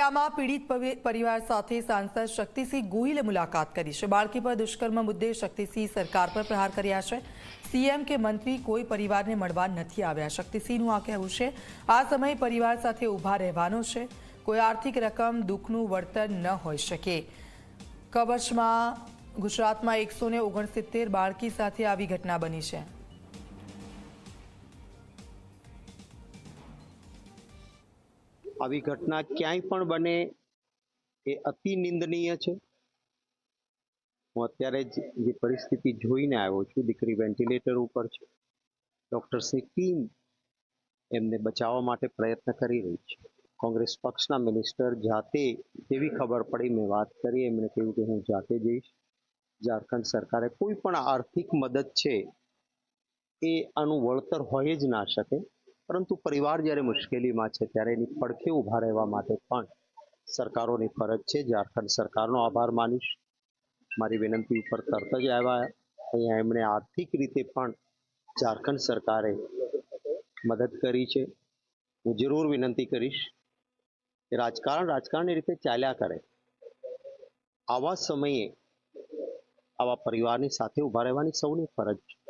નલિયામાં પીડિત પરિવાર સાથે સાંસદ શક્તિસિંહ ગોહિલે મુલાકાત કરી છે। બાળકી પર દુષ્કર્મ મુદ્દે શક્તિસિંહ સરકાર પર પ્રહાર કર્યા છે। સીએમ કે મંત્રી કોઈ પરિવારને મળવા નથી આવ્યા। શક્તિસિંહનું આ કહેવું છે, આ સમયે પરિવાર સાથે ઊભા રહેવાનો છે। કોઈ આર્થિક રકમ દુઃખનું વળતર ન હોઈ શકે। કચ્છમાં ગુજરાતમાં 169 બાળકી સાથે આવી ઘટના બની છે। આવી ઘટના ક્યાંય પણ બને એ અતિ નિંદનીય છે। હું અત્યારે જ જે પરિસ્થિતિ જોઈને આવ્યો છું, દીકરી વેન્ટિલેટર ઉપર છે, ડોક્ટર્સની ટીમ એમને બચાવવા માટે પ્રયત્ન કરી રહી છે। કોંગ્રેસ પક્ષના મિનિસ્ટર જાતે જેવી ખબર પડી, મેં વાત કરી, એમણે કહ્યું કે હું જાતે જઈશ। ઝારખંડ સરકારે કોઈ પણ આર્થિક મદદ છે એ આનું વળતર હોય જ ના શકે, પરંતુ પરિવાર જ્યારે મુશ્કેલીમાં છે ત્યારે એની પડખે ઊભા રહેવા માટે પણ સરકારોની ફરજ છે। ઝારખંડ સરકારનો આભાર માનીશ। મારી વિનંતી ઉપર તરત જ આવ્યા। અહીંયા એમણે આર્થિક રીતે પણ ઝારખંડ સરકારે મદદ કરી છે। હું જરૂર વિનંતી કરીશ કે રાજકારણની રીતે ચાલ્યા કરે। આવા સમયે આવા પરિવારની સાથે ઊભા રહેવાની સૌની ફરજ છે।